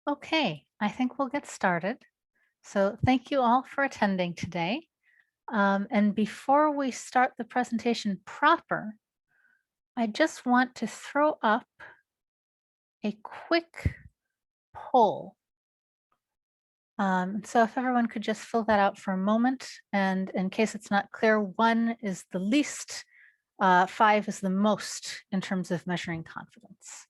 Okay, I think we'll get started. So thank you all for attending today. And before we start the presentation proper, I just want to throw up a quick poll. So if everyone could just fill that out for a moment, and in case it's not clear, 1 is the least, 5 is the most in terms of measuring confidence.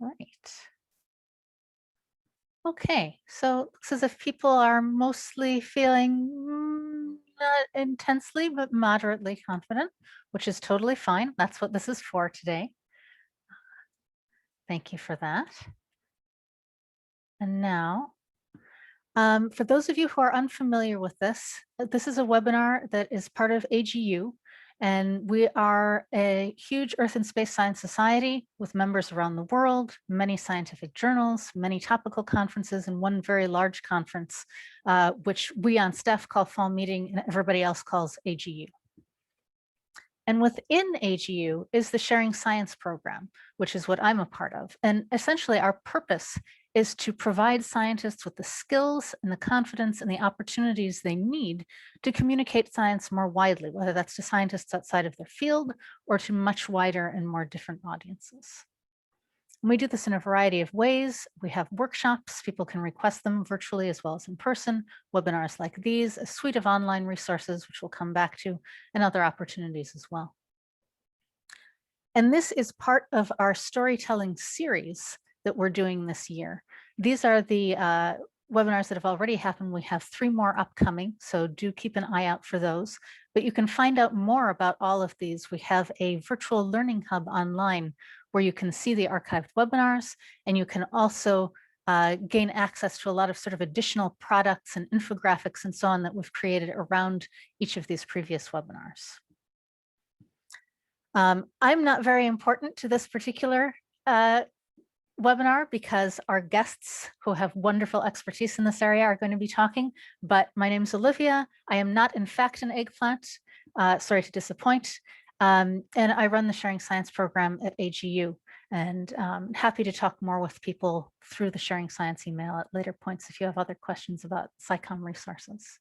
Great. Okay, so looks as if people are mostly feeling not intensely, but moderately confident, which is totally fine. That's what this is for today. Thank you for that. And now, for those of you who are unfamiliar with this, this is a webinar that is part of AGU, and we are a huge Earth and Space Science Society with members around the world, many scientific journals, many topical conferences, and one very large conference, which we on staff call Fall Meeting and everybody else calls AGU. And within AGU is the Sharing Science program, which is what I'm a part of. And essentially our purpose is to provide scientists with the skills and the confidence and the opportunities they need to communicate science more widely, whether that's to scientists outside of their field or to much wider and more different audiences. And we do this in a variety of ways. We have workshops, people can request them virtually as well as in person, webinars like these, a suite of online resources, which we'll come back to, and other opportunities as well. And this is part of our storytelling series that we're doing this year. These are the webinars that have already happened. We have 3 more upcoming, so do keep an eye out for those. But you can find out more about all of these. We have a virtual learning hub online where you can see the archived webinars, and you can also gain access to a lot of sort of additional products and infographics and so on that we've created around each of these previous webinars. I'm not very important to this particular webinar because our guests who have wonderful expertise in this area are going to be talking, but my name is Olivia. I am not in fact an eggplant, sorry to disappoint, and I run the Sharing Science program at AGU, and happy to talk more with people through the Sharing Science email at later points if you have other questions about SciComm resources.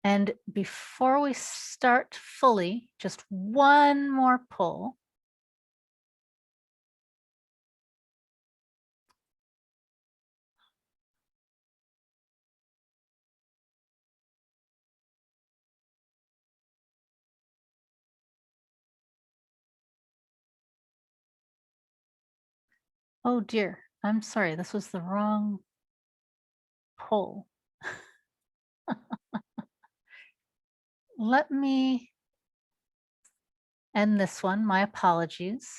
And before we start fully, just one more poll. Oh dear, I'm sorry, this was the wrong poll. Let me end this one, my apologies.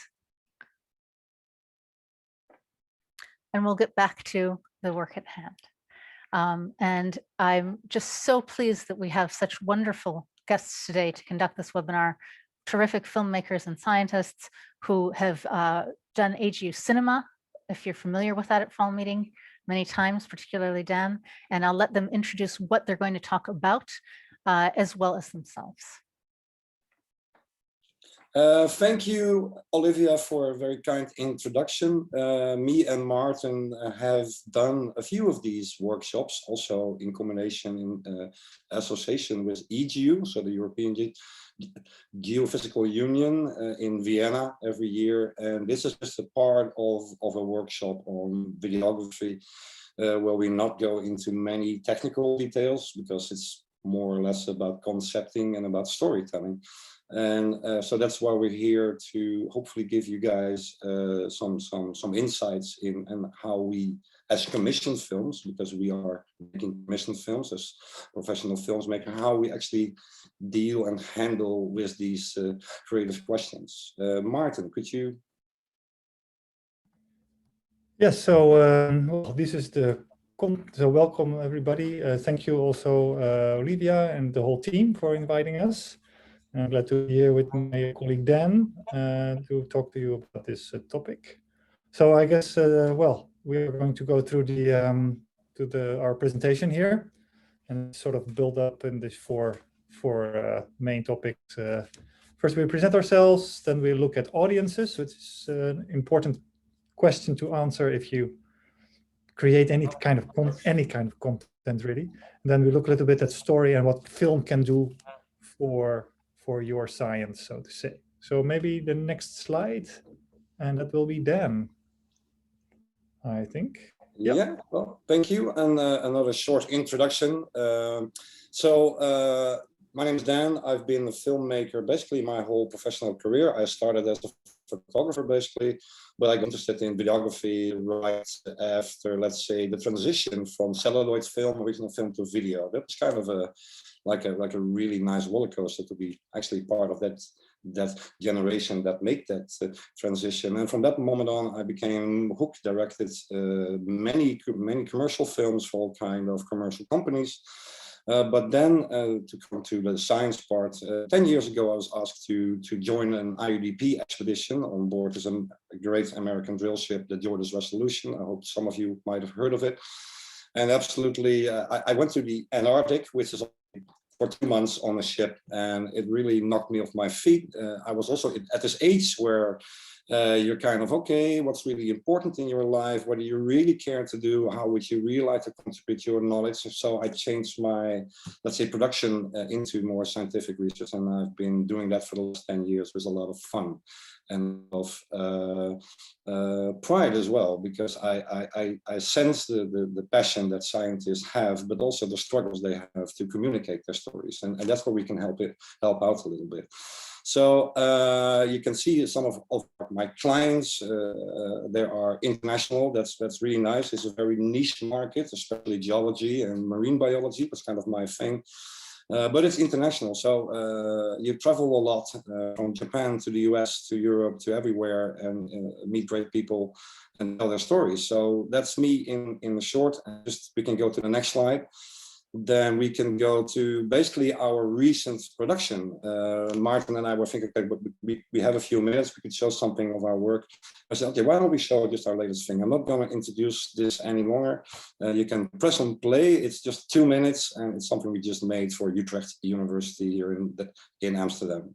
And we'll get back to the work at hand. And I'm just so pleased that we have such wonderful guests today to conduct this webinar, terrific filmmakers and scientists who have done AGU Cinema, if you're familiar with that at Fall Meeting, many times, particularly Dan, and I'll let them introduce what they're going to talk about as well as themselves. Thank you, Olivia, for a very kind introduction. Me and Martin have done a few of these workshops, also in combination in association with EGU, so the European Geophysical Union in Vienna every year. And this is just a part of a workshop on videography, where we not go into many technical details because it's more or less about concepting and about storytelling. And so that's why we're here to hopefully give you guys some insights in and how we as commissioned films, because we are making commissioned films as professional filmmakers, how we actually deal and handle with these creative questions. Martin, could you? Yes, so well, this is so welcome everybody. Thank you also Olivia and the whole team for inviting us. I'm glad to be here with my colleague Dan to talk to you about this topic. So I guess, well, we are going to go through our presentation here and sort of build up in this four main topics. First, we present ourselves, then we look at audiences, which is an important question to answer if you create any kind of content, really. And then we look a little bit at story and what film can do for your science, so to say. So maybe the next slide, and that will be Dan, I think. Yep. Yeah, well, thank you. And another short introduction. My name is Dan. I've been a filmmaker basically my whole professional career. I started as a photographer basically, but I got interested in videography right after, let's say, the transition from celluloid film, original film, to video. That was kind of like a really nice roller coaster to be actually part of that generation that made that transition. And from that moment on, I became hooked, directed many commercial films for all kind of commercial companies. But then to come to the science part, 10 years ago, I was asked to join an IUDP expedition on board this great American drill ship, the Jordan's Resolution. I hope some of you might have heard of it. And absolutely, I went to the Antarctic, which is for 2 months on a ship, and it really knocked me off my feet. I was also at this age where you're kind of, okay, what's really important in your life? What do you really care to do? How would you really like to contribute your knowledge? So I changed my, let's say, production into more scientific research, and I've been doing that for the last 10 years with a lot of fun and of pride as well, because I sense the passion that scientists have, but also the struggles they have to communicate their stories, and that's where we can help out a little bit. So you can see some of my clients. They are international. That's really nice. It's a very niche market, especially geology and marine biology. That's kind of my thing. But it's international, so you travel a lot from Japan to the US to Europe to everywhere, and meet great people and tell their stories. So that's me in the short. Just we can go to the next slide. Then we can go to basically our recent production. Martin and I were thinking, okay, but we have a few minutes, we could show something of our work. I said, okay, why don't we show just our latest thing? I'm not going to introduce this any longer. You can press on play. It's just 2 minutes, and it's something we just made for Utrecht University here in Amsterdam.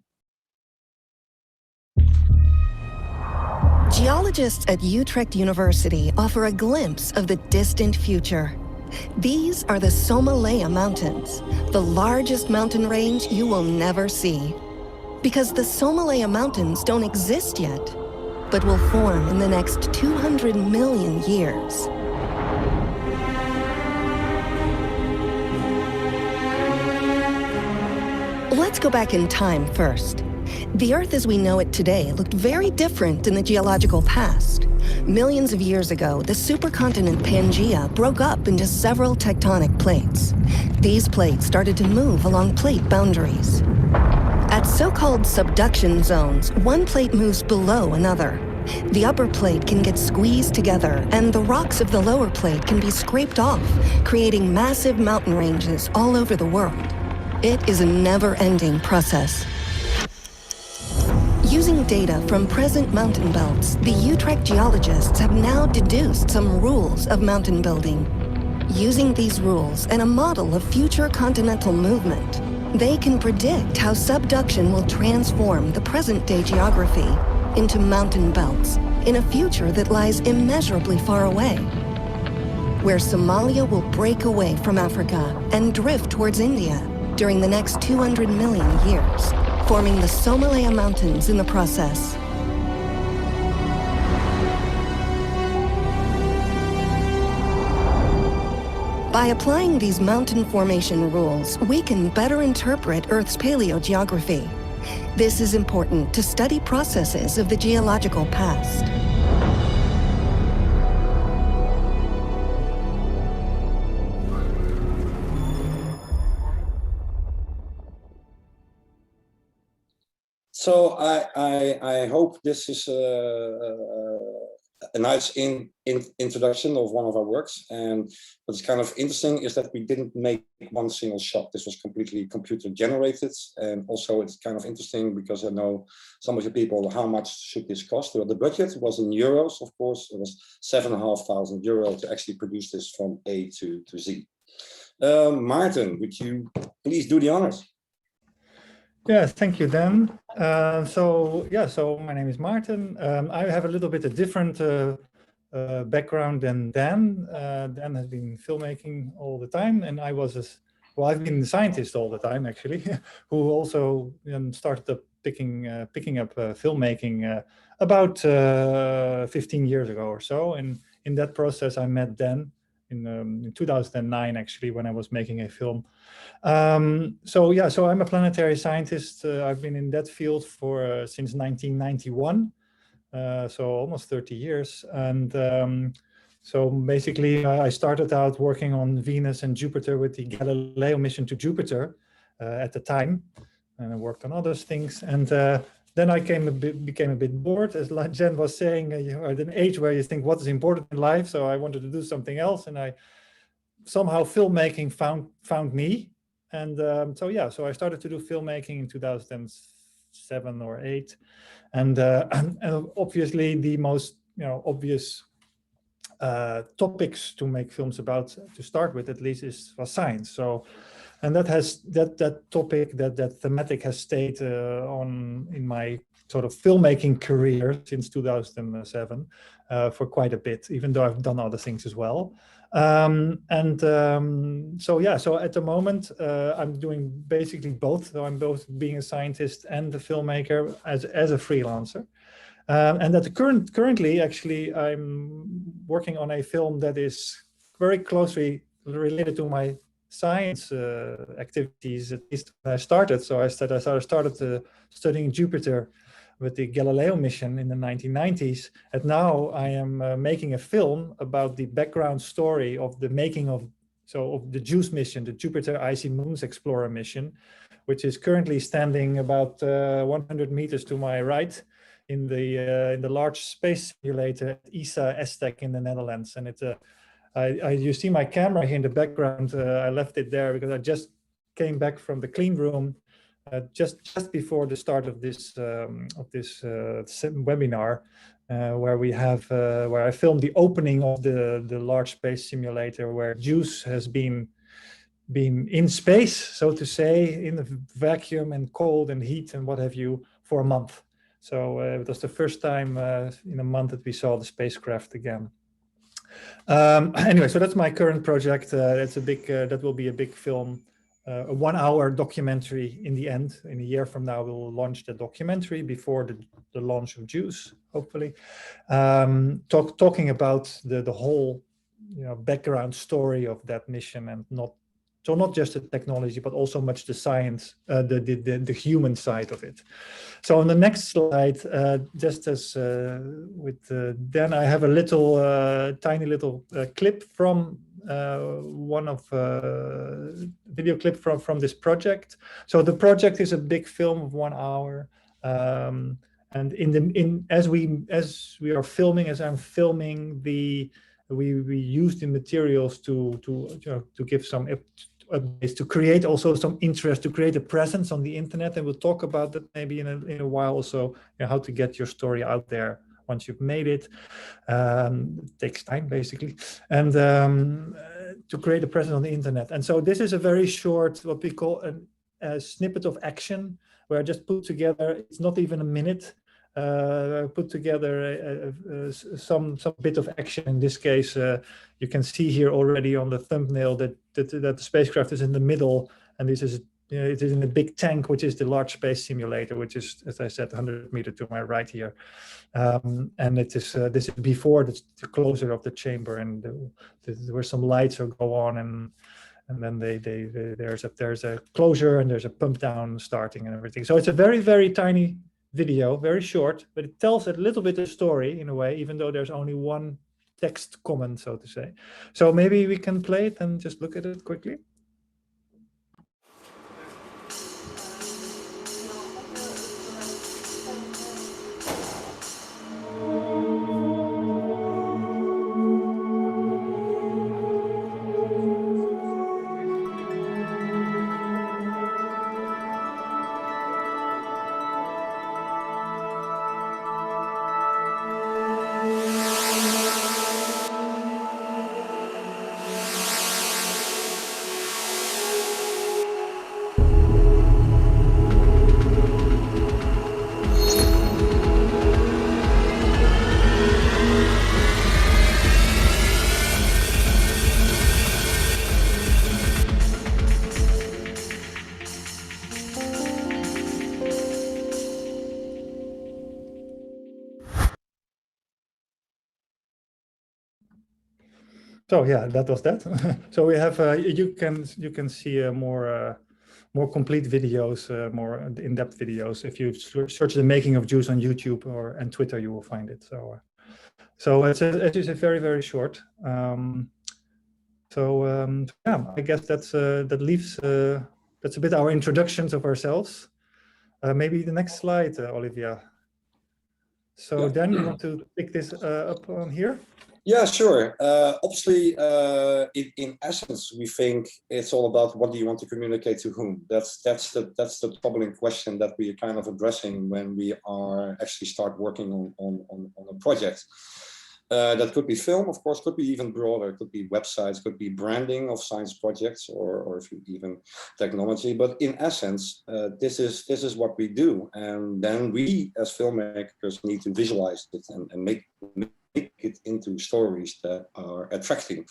Geologists at Utrecht University offer a glimpse of the distant future. These are the Somalaya Mountains, the largest mountain range you will never see. Because the Somalaya Mountains don't exist yet, but will form in the next 200 million years. Let's go back in time first. The Earth as we know it today looked very different in the geological past. Millions of years ago, the supercontinent Pangaea broke up into several tectonic plates. These plates started to move along plate boundaries. At so-called subduction zones, one plate moves below another. The upper plate can get squeezed together, and the rocks of the lower plate can be scraped off, creating massive mountain ranges all over the world. It is a never-ending process. Using data from present mountain belts, the Utrecht geologists have now deduced some rules of mountain building. Using these rules and a model of future continental movement, they can predict how subduction will transform the present-day geography into mountain belts in a future that lies immeasurably far away, where Somalia will break away from Africa and drift towards India during the next 200 million years, forming the Somalaya Mountains in the process. By applying these mountain formation rules, we can better interpret Earth's paleogeography. This is important to study processes of the geological past. So I hope this is a nice introduction of one of our works. And what's kind of interesting is that we didn't make one single shot. This was completely computer generated. And also it's kind of interesting because I know some of the people, how much should this cost? Well, the budget was in euros, of course. It was €7,500 to actually produce this from A to Z. Maarten, would you please do the honors? Yeah, thank you, Dan. So my name is Maarten. I have a little bit of different background than Dan. Dan has been filmmaking all the time, and I was I've been a scientist all the time, actually, who also started up picking up filmmaking about 15 years ago or so. And in that process, I met Dan in 2009, actually, when I was making a film. So I'm a planetary scientist. I've been in that field for since 1991, so almost 30 years. And so basically, I started out working on Venus and Jupiter with the Galileo mission to Jupiter at the time, and I worked on other things. And then I became a bit bored, as Jen was saying. You're at an age where you think, what is important in life? So I wanted to do something else, and somehow filmmaking found me. And so I started to do filmmaking in 2007 or 8, and obviously the most obvious topics to make films about, to start with at least, was science. So, and that topic, that thematic has stayed on in my sort of filmmaking career since 2007 for quite a bit, even though I've done other things as well. So at the moment I'm doing basically both. So I'm both being a scientist and a filmmaker as a freelancer. And currently, actually, I'm working on a film that is very closely related to my science activities, at least when I started. So I started studying Jupiter with the Galileo mission in the 1990s. And now I am making a film about the background story of the making of the JUICE mission, the Jupiter Icy Moons Explorer mission, which is currently standing about 100 meters to my right in the large space simulator at ESA ESTEC in the Netherlands. And you see my camera here in the background. I left it there because I just came back from the clean room just before the start of this webinar, where I filmed the opening of the large space simulator, where JUICE has been in space, so to say, in the vacuum and cold and heat and what have you, for a month. So it was the first time in a month that we saw the spacecraft again. Anyway, so that's my current project. It's a big, that will be a big film, a 1-hour documentary in the end. In a year from now, we'll launch the documentary before the launch of JUICE, hopefully. Talking about the whole background story of that mission, and not just the technology, but also much the science, the human side of it. So on the next slide, just as with Dan, I have a tiny little clip from one of video clip from this project. So the project is a big film of 1 hour, and as we are filming, as I'm filming, we use the materials to give some updates, to create also some interest, to create a presence on the internet, and we'll talk about that maybe in a while also, how to get your story out there once you've made it. It takes time, basically, and to create a presence on the internet. And so this is a very short, what we call a snippet of action, where I just put together, it's not even a minute, put together some bit of action. In this case, you can see here already on the thumbnail that the spacecraft is in the middle, and this is it is in a big tank, which is the large space simulator, which is, as I said, 100 meters to my right here. And it is this is before the closure of the chamber, and where some lights will go on, and then there's a closure, and there's a pump down starting and everything. So it's a very, very tiny video, very short, but it tells a little bit of story in a way, even though there's only one text comment, so to say. So maybe we can play it and just look at it quickly. So yeah, that was that. So we have you can see more complete videos, more in-depth videos. If you search the making of Jews on YouTube and Twitter, you will find it. So it's very short. Yeah, I guess that leaves that's a bit our introductions of ourselves. Maybe the next slide, Olivia. So Yeah. Dan, you want to pick this up on here? Yeah, sure. Obviously, in essence, we think it's all about what do you want to communicate to whom. That's the troubling question that we are kind of addressing when we are actually start working on a project. That could be film, of course, could be even broader, could be websites, could be branding of science projects, or if you even technology. But in essence, this is what we do, and then we as filmmakers need to visualize it and make it into stories that are attracting.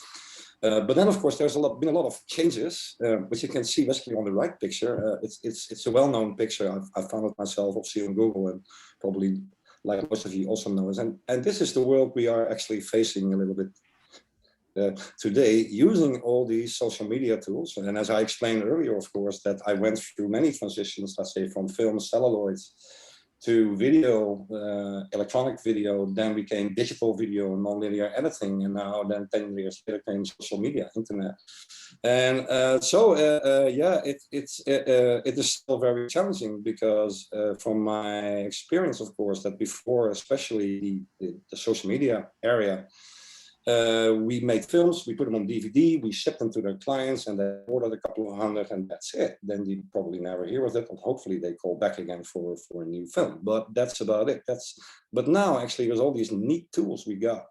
But then, of course, there's been a lot of changes, which you can see basically on the right picture. It's a well-known picture. I found it myself, obviously, on Google, and probably, like most of you, also know it. And this is the world we are actually facing a little bit today, using all these social media tools. And as I explained earlier, of course, that I went through many transitions, let's say, from film celluloids to video, electronic video, then became digital video, non-linear editing, and now then 10 years later came social media, internet. And yeah, it is still very challenging because from my experience, of course, that before, especially the social media area, we made films, we put them on DVD, we shipped them to their clients, and they ordered a couple of hundred, and that's it. Then you probably never hear of it, and hopefully they call back again for a new film. But that's about it. But now, actually, there's all these neat tools we got.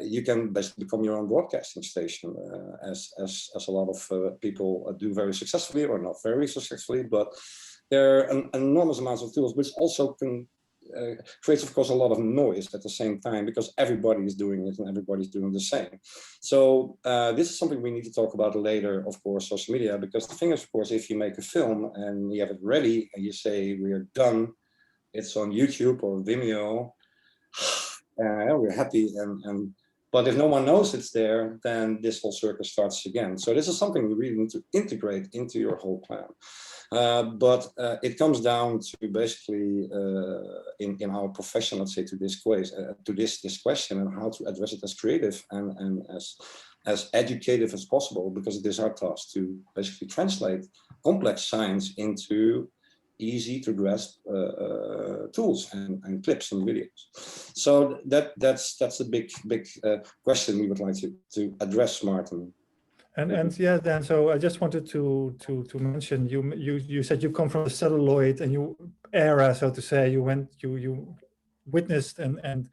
You can basically become your own broadcasting station, as a lot of people do very successfully, or not very successfully. But there are an enormous amounts of tools, which also can creates, of course, a lot of noise at the same time, because everybody is doing it and everybody's doing the same. So this is something we need to talk about later, of course, social media, because the thing is, of course, if you make a film and you have it ready and you say we're done, it's on YouTube or Vimeo, we're happy, but if no one knows it's there, then this whole circus starts again. So this is something we really need to integrate into your whole plan. But it comes down to basically in our profession, let's say, to this question, and how to address it as creative and as educative as possible, because it is our task to basically translate complex science into easy to grasp tools and clips and videos. So that's a big question we would like to address, Martin. And yeah, Dan. So I just wanted to mention, you said you come from the celluloid and era, so to say. You witnessed and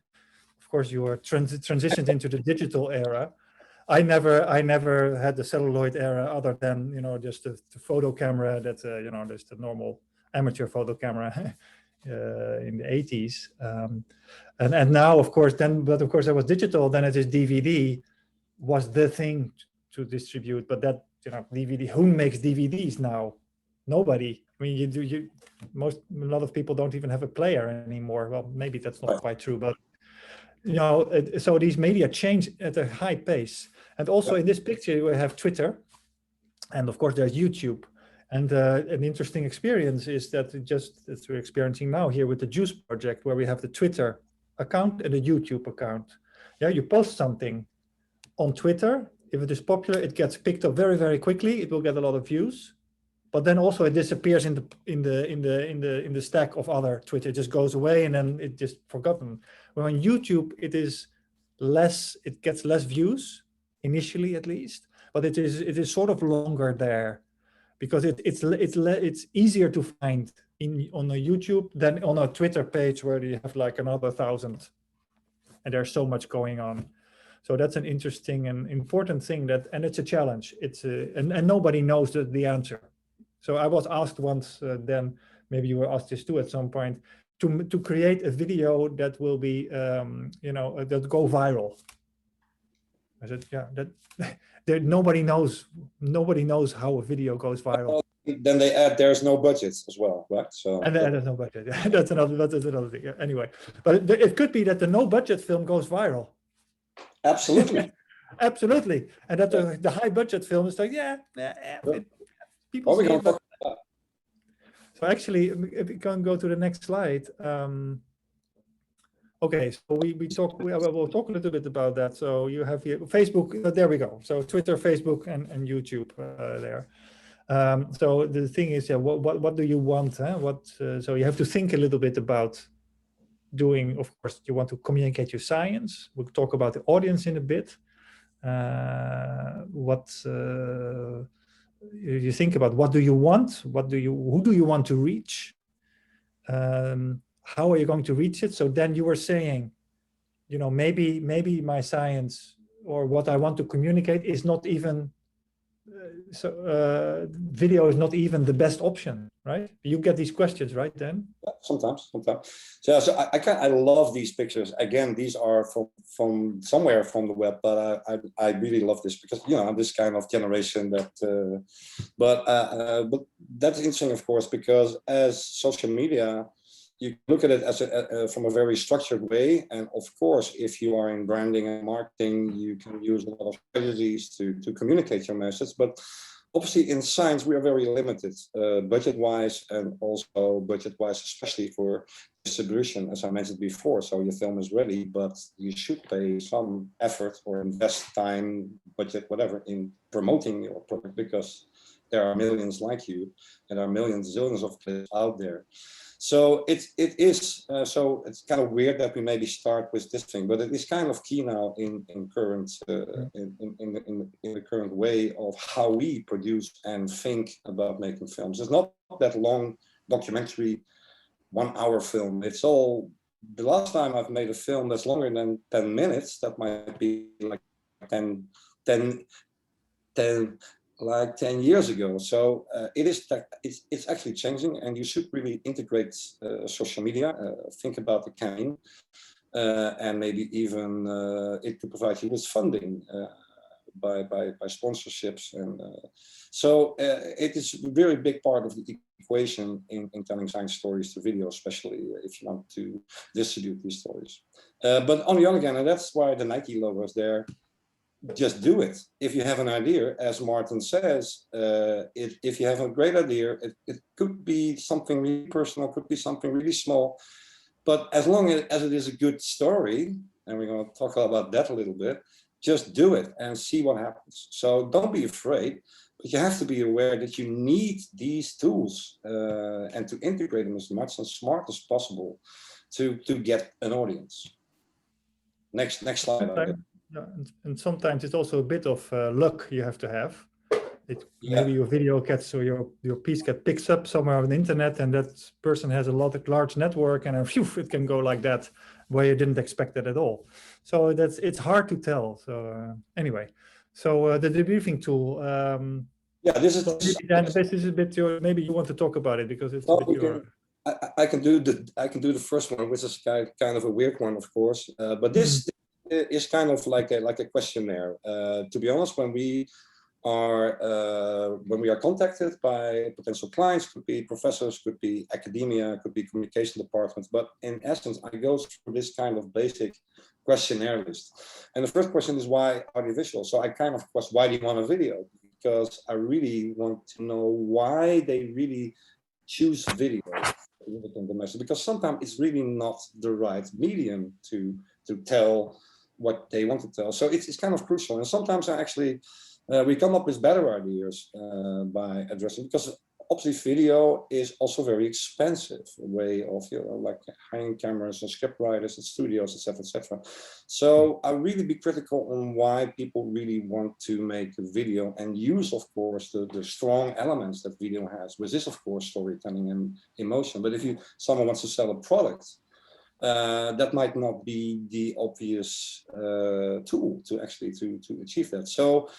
of course you were transitioned into the digital era. I never had the celluloid era, other than just the photo camera that just the normal amateur photo camera in the 80s. And now, of course, but of course there was digital. Then it is DVD was the thing to distribute, but that DVD, who makes DVDs now? Nobody. I mean, a lot of people don't even have a player anymore. Well, maybe that's not quite true, but so these media change at a high pace. And also in this picture we have Twitter, and of course there's YouTube. And an interesting experience is that that we're experiencing now here with the Juice project, where we have the Twitter account and the YouTube account. Yeah, you post something on Twitter. If it is popular, it gets picked up very, very quickly. It will get a lot of views, but then also it disappears in the stack of other Twitter. It just goes away and then it just forgotten. Well, on YouTube, it is less. It gets less views initially, at least, but it is sort of longer there, because it's easier to find on a YouTube than on a Twitter page where you have like another 1,000, and there's so much going on. So that's an interesting and important thing, and it's a challenge. And nobody knows the answer. So I was asked once, then maybe you were asked this too at some point, to create a video that will be, that go viral. I said, yeah, nobody knows how a video goes viral. Then they add there's no budget as well, right? So and there's no budget. That's another thing. Anyway, but it could be that the no budget film goes viral. Absolutely. Absolutely. And that the high budget film is like, people What are we see going it, to but talk about? so actually, if we can go to the next slide. Okay, so we'll talk a little bit about that. So you have here Facebook, there we go. So Twitter, Facebook, and YouTube there. So the thing is, what do you want? So you have to think a little bit about doing, of course, you want to communicate your science. We'll talk about the audience in a bit. You think about what do you want? Who do you want to reach? How are you going to reach it? So then you were saying, maybe my science or what I want to communicate is not even video is not even the best option, right? You get these questions, right? Then sometimes. So I love these pictures. Again, these are from somewhere from the web, but I really love this because this kind of generation that. But that's interesting, of course, because as social media, you look at it as from a very structured way, and of course, if you are in branding and marketing, you can use a lot of strategies to communicate your message. But obviously, in science, we are very limited, budget-wise, and also budget-wise, especially for distribution, as I mentioned before. So your film is ready, but you should pay some effort or invest time, budget, whatever, in promoting your product because there are millions like you, and there are millions, zillions of clips out there. So it is so it's kind of weird that we maybe start with this thing, but it is kind of key now in current in the current way of how we produce and think about making films. It's not that long documentary 1 hour film. It's all the last time I've made a film that's longer than 10 minutes. That might be like 10 years ago. So it's actually changing, and you should really integrate social media, think about the campaign, and maybe even it could provide you with funding by sponsorships. And so it is a very big part of the equation in telling science stories to video, especially if you want to distribute these stories. But on the other hand, and that's why the Nike logo is there, just do it. If you have an idea, as Martin says, if you have a great idea, it could be something really personal, could be something really small, but as long as it is a good story, and we're going to talk about that a little bit, just do it and see what happens. So don't be afraid, but you have to be aware that you need these tools and to integrate them as much and smart as possible to get an audience. Next slide. Yeah, and sometimes it's also a bit of luck you have to have. Maybe your video gets, or your piece picks up somewhere on the internet, and that person has a large network, and phew, it can go like that, where you didn't expect it at all. So it's hard to tell. So anyway, so the debriefing tool. This is a bit maybe you want to talk about it because it's a bit your. I can do the first one, which is kind of a weird one, of course. But this is kind of like a questionnaire. To be honest, when we are contacted by potential clients, could be professors, could be academia, could be communication departments. But in essence, I go through this kind of basic questionnaire list. And the first question is why audiovisual? So I kind of question, why do you want a video? Because I really want to know why they really choose video the message, because sometimes it's really not the right medium to tell what they want to tell. So it's kind of crucial. And sometimes I actually we come up with better ideas by addressing, because obviously video is also very expensive way of like hiring cameras and script writers and studios, etc., etc. So I really be critical on why people really want to make a video and use, of course, the strong elements that video has, which is of course storytelling and emotion. But if someone wants to sell a product, that might not be the obvious tool to actually to achieve that. So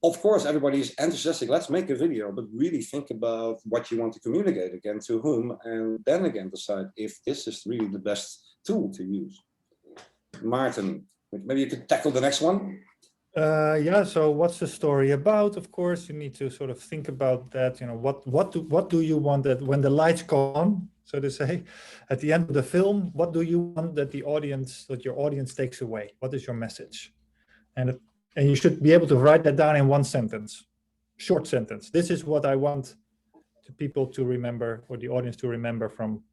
of course, everybody is enthusiastic. Let's make a video, but really think about what you want to communicate, again, to whom, and then again decide if this is really the best tool to use. Martin, maybe you could tackle the next one. So what's the story about? Of course, you need to sort of think about that. What do you want that when the lights go on, so to say, at the end of the film? What do you want that your audience takes away? What is your message? And And you should be able to write that down in one sentence, short sentence. This is what I want the people to remember, or the audience to remember from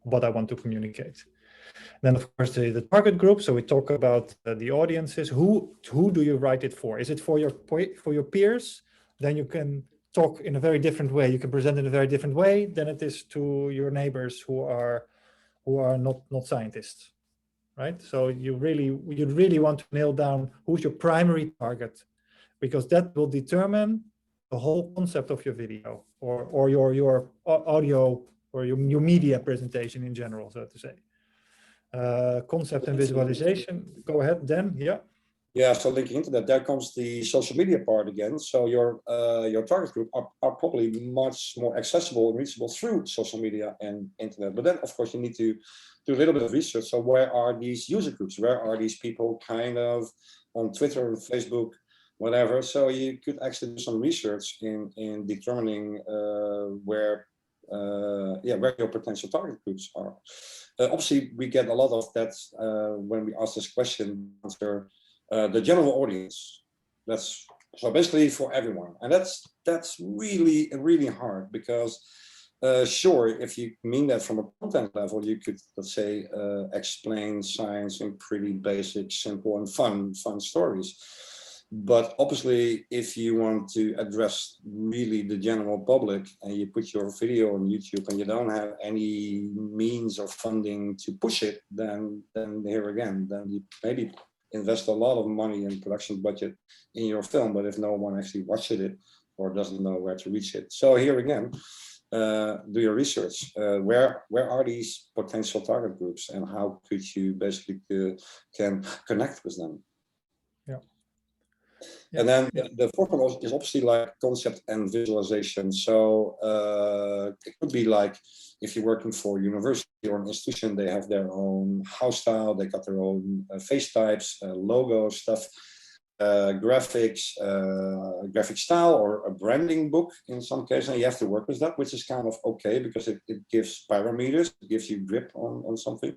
what I want to communicate. Then, of course, the target group. So we talk about the audiences. Who do you write it for? Is it for your peers? Then you can talk in a very different way. You can present in a very different way than it is to your neighbors who are not scientists, right? So you really want to nail down who's your primary target, because that will determine the whole concept of your video or your audio or your media presentation in general, so to say. Concept and visualization. Go ahead, Dan. Yeah. Yeah, so linking into that, there comes the social media part again. So your target group are probably much more accessible and reachable through social media and internet. But then, of course, you need to do a little bit of research. So where are these user groups? Where are these people kind of on Twitter and Facebook, whatever? So you could actually do some research in determining where your potential target groups are. Obviously, we get a lot of that when we ask this question. Answer the general audience. That's so basically for everyone, and that's really hard because sure, if you mean that from a content level, you could, let's say, explain science in pretty basic, simple, and fun stories. But obviously, if you want to address really the general public and you put your video on YouTube and you don't have any means or funding to push it, then here again, then you maybe invest a lot of money and production budget in your film, but if no one actually watches it or doesn't know where to reach it. So here again, do your research. Where are these potential target groups and how could you basically can connect with them? Yeah. And then the fourth one is obviously like concept and visualization. So it could be like if you're working for a university or an institution, they have their own house style, they got their own face types, logo stuff, graphics, graphic style, or a branding book in some cases. And you have to work with that, which is kind of okay because it gives parameters, it gives you grip on something.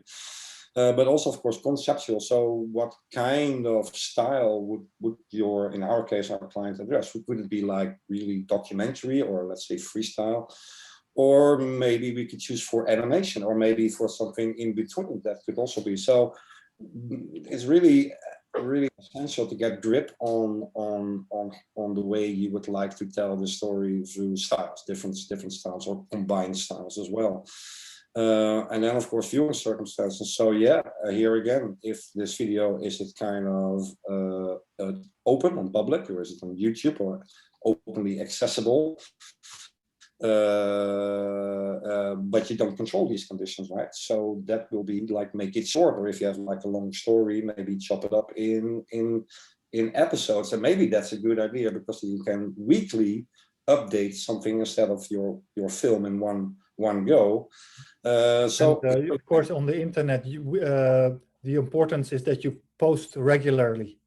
But also, of course, conceptual. So what kind of style would your, in our case, our client address? Would it be like really documentary or let's say freestyle? Or maybe we could choose for animation or maybe for something in between. That could also be. So it's really essential to get grip on the way you would like to tell the story through styles, different styles or combined styles as well. And then, of course, viewing circumstances. So yeah, here again, if this video is it kind of open on public, or is it on YouTube or openly accessible? But you don't control these conditions, right? So that will be like make it short, or if you have like a long story, maybe chop it up in episodes, and maybe that's a good idea because you can weekly update something instead of your film in one go. Of course, on the internet, the importance is that you post regularly,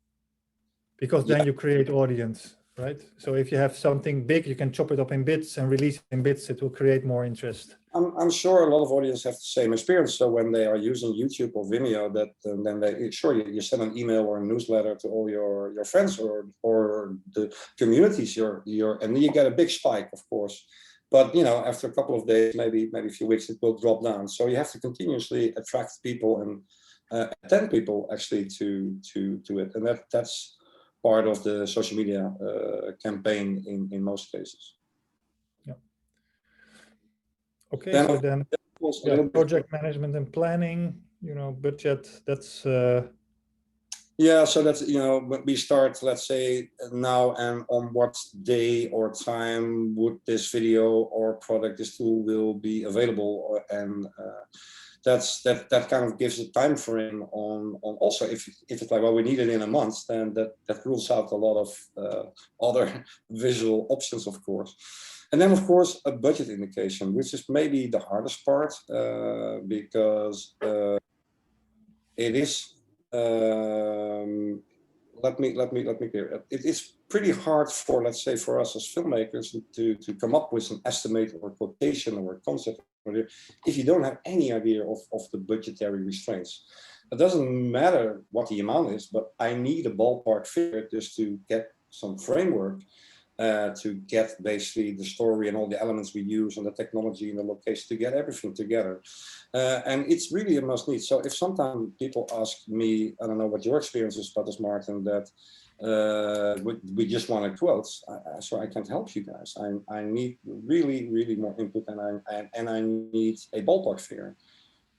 because then you create audience, right? So if you have something big, you can chop it up in bits and release it in bits. It will create more interest. I'm sure a lot of audience have the same experience. So when they are using YouTube or Vimeo, that then they you send an email or a newsletter to all your friends or the communities and then you get a big spike, of course. But after a couple of days, maybe a few weeks, it will drop down. So you have to continuously attract people and attend people actually to it, and that's part of the social media campaign in most cases. Yeah. Okay, then, so then project management and planning, budget. That's. Yeah, so that's, we start, let's say now, and on what day or time would this video or product, this tool will be available, and that kind of gives a time frame on also if it's like, well, we need it in a month, then that rules out a lot of other visual options, of course. And then, of course, a budget indication, which is maybe the hardest part because it is. Let me clear. It is pretty hard for, let's say, for us as filmmakers to come up with an estimate or quotation or a concept if you don't have any idea of the budgetary restraints. it doesn't matter what the amount is, but I need a ballpark figure just to get some framework, to get basically the story and all the elements we use and the technology and the location to get everything together. And it's really a must need. So if sometimes people ask me, I don't know what your experience is about this, Martin, that we just wanted quotes, so I can't help you guys. I need really more input, and I need a ballpark figure.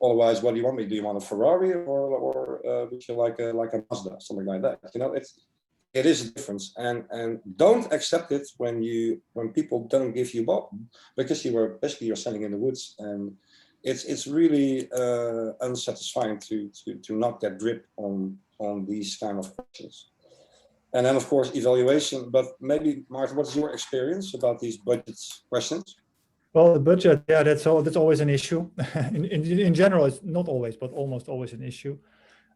Otherwise, what do you want me to do? You want a Ferrari, or would you like a Mazda, something like that? You know, it is a difference, and don't accept it when people don't give you Bob, because you're selling in the woods, and it's really unsatisfying to not get grip on these kind of questions. And then of course evaluation. But maybe Martin, what's your experience about these budget questions? Well, the budget, yeah, that's always an issue. in general, it's not always, but almost always an issue.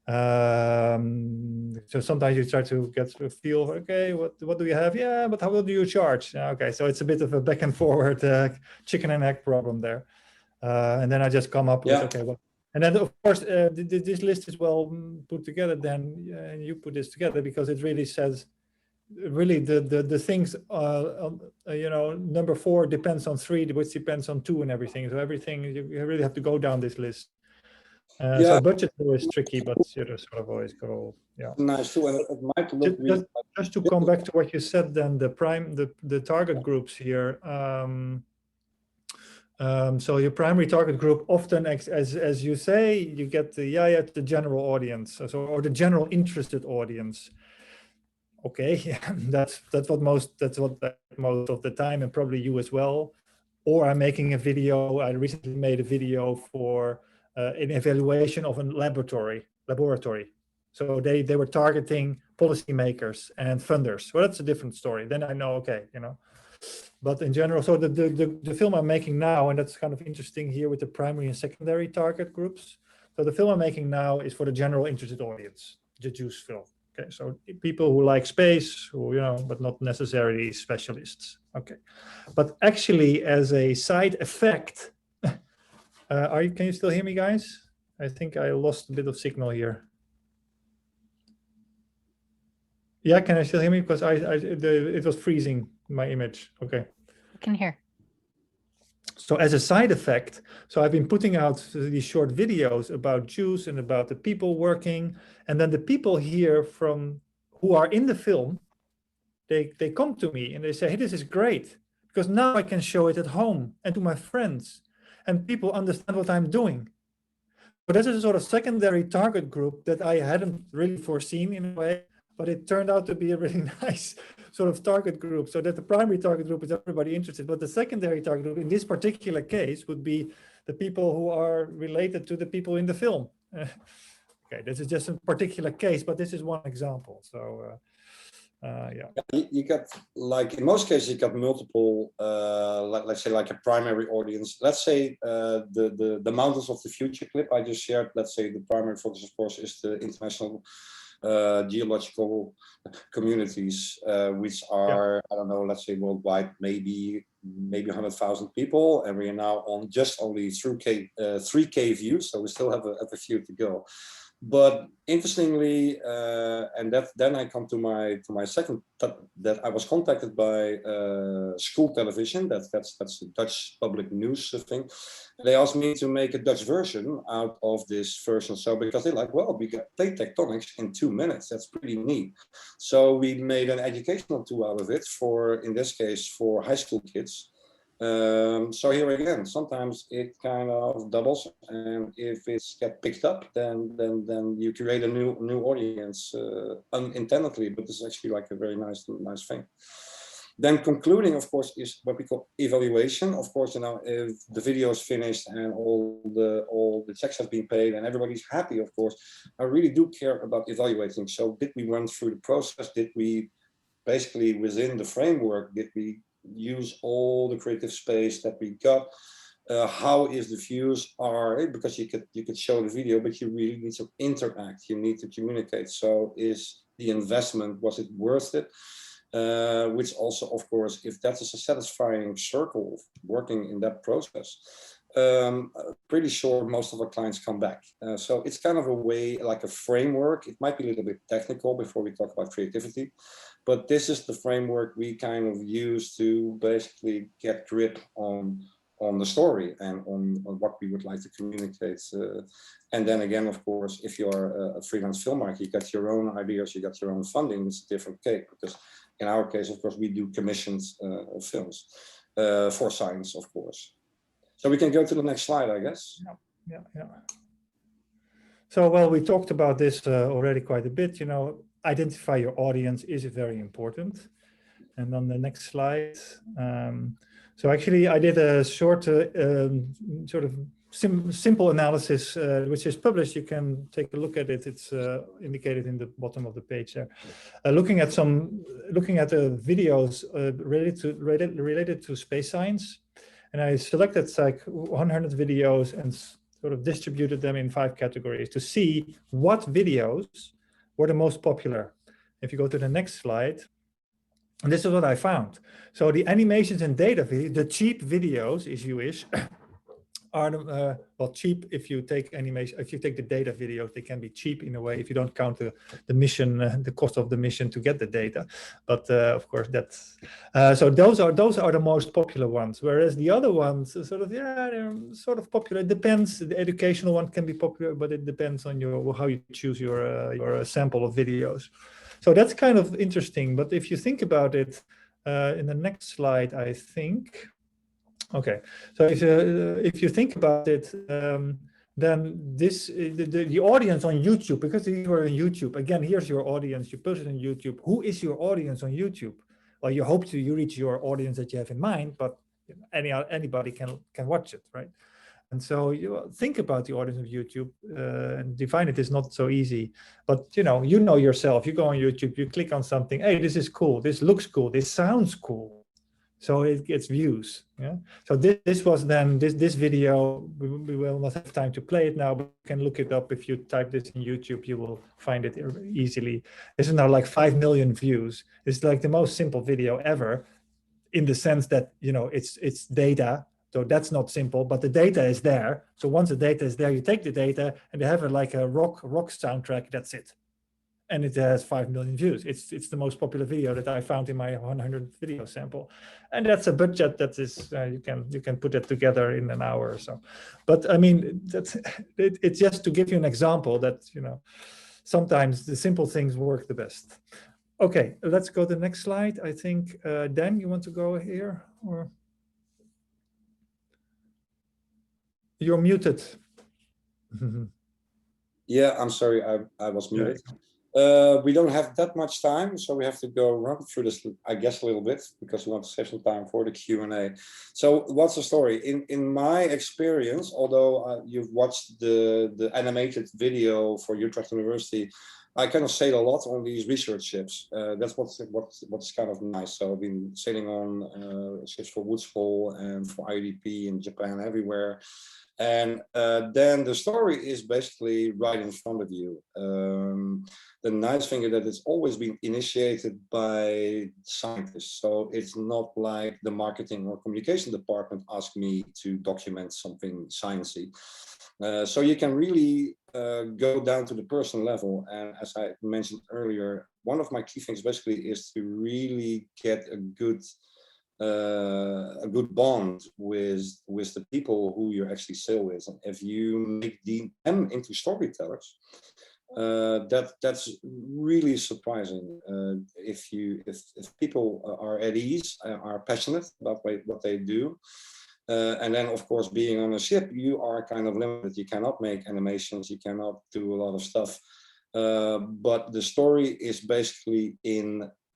So sometimes you try to get a feel, okay, what do you have? Yeah, but how will you charge? Okay, so it's a bit of a back and forward chicken and egg problem there. And then I just come up with, okay, well, and then of course this list is well put together. Then you put this together because it really says, really the things, you know, number 4 depends on 3, which depends on 2, and everything. So everything you really have to go down this list. So budget is always tricky, but you know, sort of always go, yeah. Nice too, and it might look really just to come back to what you said, then the target groups here. So your primary target group often, as you say, you get the general audience, or the general interested audience. Okay, yeah, that's what most of the time, and probably you as well. Or I'm making a video. I recently made a video for an evaluation of a laboratory. So they were targeting policymakers and funders. Well, that's a different story. Then I know, okay, you know. But in general, so the film I'm making now, and that's kind of interesting here with the primary and secondary target groups. So the film I'm making now is for the general interested audience, the juice film. Okay, so people who like space, who, you know, but not necessarily specialists. Okay, but actually, as a side effect, can you still hear me, guys? I think I lost a bit of signal here. Yeah, can I still hear me? Because it was freezing my image. Okay. I can hear. So as a side effect, so I've been putting out these short videos about juice and about the people working, and then the people here who are in the film, they come to me and they say, hey, this is great, because now I can show it at home and to my friends, and people understand what I'm doing. But this is a sort of secondary target group that I hadn't really foreseen in a way, but it turned out to be a really nice sort of target group, so that the primary target group is everybody interested, but the secondary target group in this particular case would be the people who are related to the people in the film. Okay, this is just a particular case, but this is one example. So yeah. You got, like in most cases, you got multiple, let's say like a primary audience. Let's say the Mountains of the Future clip I just shared, let's say the primary focus, of course, is the international geological communities, which are, I don't know, let's say worldwide, maybe 100,000 people, and we are now on just only 3K views, so we still have a few to go. But interestingly, and then I come to my second, that I was contacted by school television. That's the Dutch public news thing. They asked me to make a Dutch version out of this version. So because they're like, well, we got plate tectonics in 2 minutes. That's pretty neat. So we made an educational tool out of it for, in this case, for high school kids. So here again, sometimes it kind of doubles, and if it's get picked up, then you create a new audience unintentionally, but this is actually like a very nice thing. Then concluding, of course, is what we call evaluation. Of course, you know, if the video is finished and all the checks have been paid and everybody's happy, of course, I really do care about evaluating. So did we run through the process? Did we basically within the framework, did we use all the creative space that we got? How is the views are, because you could show the video, but you really need to interact, you need to communicate. So is the investment, was it worth it? Which also, of course, if that is a satisfying circle of working in that process, pretty sure most of our clients come back. So it's kind of a way, like a framework. It might be a little bit technical before we talk about creativity, but this is the framework we kind of use to basically get grip on the story and on what we would like to communicate. And then again, of course, if you're a freelance filmmaker, you got your own ideas, you got your own funding, it's a different cake, because in our case, of course, we do commissioned films for science, of course. So we can go to the next slide, I guess. Yeah. So, well, we talked about this already quite a bit. You know, identify your audience is very important. And on the next slide, so actually I did a short sort of simple analysis, which is published. You can take a look at it. It's indicated in the bottom of the page there. Looking at the videos related to space science. And I selected like 100 videos and sort of distributed them in 5 categories to see what videos were the most popular. If you go to the next slide, and this is what I found. So the animations and data videos, the cheap videos, if you wish, are well, cheap if you take animation. If you take the data videos, they can be cheap in a way if you don't count the mission, the cost of the mission to get the data. But of course, that's so those are the most popular ones. Whereas the other ones, sort of, yeah, they're sort of popular. It depends. The educational one can be popular, but it depends on how you choose your sample of videos. So that's kind of interesting. But if you think about it, in the next slide, I think. Okay, so if you think about it, then this the audience on YouTube, because you were on YouTube, again, here's your audience, you post it on YouTube. Who is your audience on YouTube? Well, you hope you reach your audience that you have in mind, but anybody can watch it, right? And so you think about the audience of YouTube, and define it is not so easy. But you know yourself. You go on YouTube, you click on something. Hey, this is cool. This looks cool. This sounds cool. So it gets views. Yeah. So this was then this video. We will not have time to play it now, but you can look it up. If you type this in YouTube, you will find it easily. This is now like 5 million views. It's like the most simple video ever, in the sense that it's data. So that's not simple, but the data is there. So once the data is there, you take the data and they have like a rock soundtrack. That's it. And it has 5 million views. It's the most popular video that I found in my 100 video sample, and that's a budget that is you can put it together in an hour or so. But I mean, it's just to give you an example that sometimes the simple things work the best. Okay, let's go to the next slide. I think Dan, you want to go here, or you're muted. Yeah, I'm sorry, I was muted. We don't have that much time, so we have to run through this, I guess, a little bit, because we want to save some time for the Q&A. So what's the story? In my experience, although you've watched the animated video for Utrecht University, I kind of sail a lot on these research ships. That's what's kind of nice. So I've been sailing on ships for Woods Hole and for IDP in Japan, everywhere. And then the story is basically right in front of you. The nice thing is that it's always been initiated by scientists. So it's not like the marketing or communication department asked me to document something sciencey. So you can really go down to the personal level. And as I mentioned earlier, one of my key things basically is to really get a good bond with the people who you actually sail with. And if you make them into storytellers, that's really surprising. If people are at ease, are passionate about what they do, and then of course being on a ship, you are kind of limited. You cannot make animations, you cannot do a lot of stuff, but the story is basically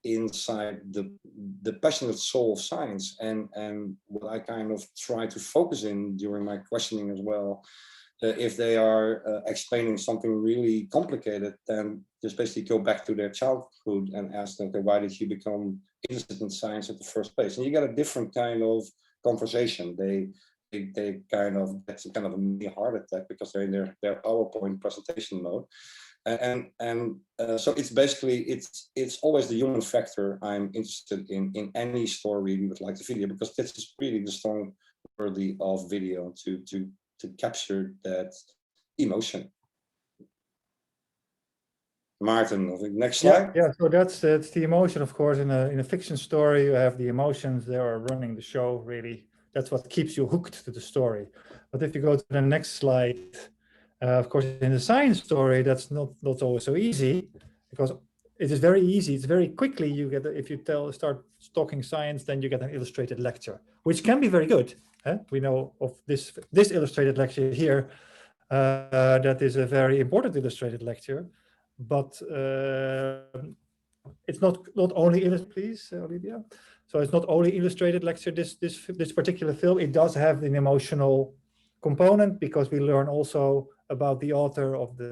inside the passionate soul of science. And what I kind of try to focus in during my questioning as well, if they are explaining something really complicated, then just basically go back to their childhood and ask them, okay, why did you become interested in science at the first place? And you get a different kind of conversation. They kind of get some kind of a mini heart attack because they're in their PowerPoint presentation mode. So it's basically, it's always the human factor I'm interested in any story we would like to video, because this is really the strong worthy of video to capture that emotion. Maarten, next slide. Yeah. So that's the emotion, of course. In a fiction story, you have the emotions. They are running the show. Really, that's what keeps you hooked to the story. But if you go to the next slide, of course, in the science story, that's not always so easy, because it is very easy. It's very quickly you get, if you start talking science, then you get an illustrated lecture, which can be very good. We know of this illustrated lecture here. That is a very important illustrated lecture. But it's not only illustrated, please, Olivia. So it's not only illustrated lecture. This particular film, it does have an emotional component, because we learn also about the author of the,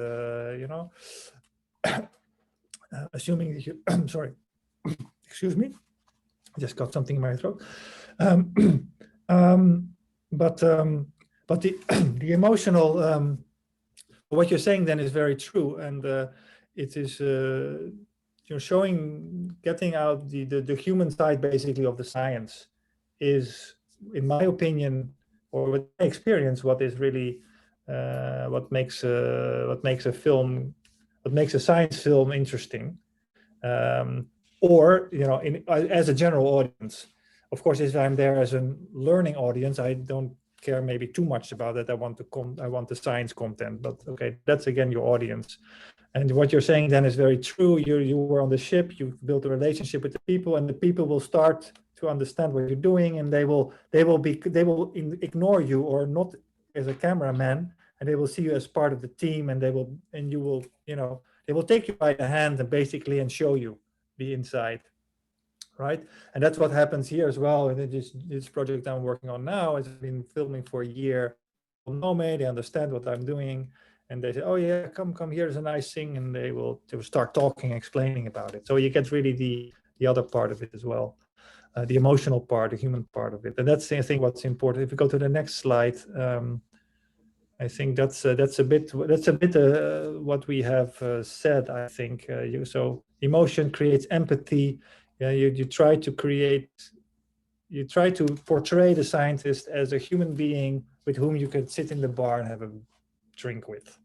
assuming that you, sorry, excuse me, I just got something in my throat. But the the emotional. What you're saying then is very true, and it is showing, getting out the human side basically of the science is, in my opinion, or with my experience, what is really what makes a film, what makes a science film interesting, or as a general audience. Of course, if I'm there as a learning audience, I don't care maybe too much about it. I want the science content, but okay, that's again your audience. And what you're saying then is very true. You were on the ship, you built a relationship with the people, and the people will start to understand what you're doing, and they will ignore you, or not as a cameraman, and they will see you as part of the team, and they will take you by the hand and basically show you the inside. Right, and that's what happens here as well. And this project I'm working on now has been filming for a year. People know me, they understand what I'm doing, and they say, "Oh yeah, come, here's a nice thing," and they will start talking, explaining about it. So you get really the other part of it as well, the emotional part, the human part of it, and that's, I think, what's important. If we go to the next slide, I think that's a bit what we have said. I think so emotion creates empathy. Yeah, you try to portray the scientist as a human being with whom you can sit in the bar and have a drink with.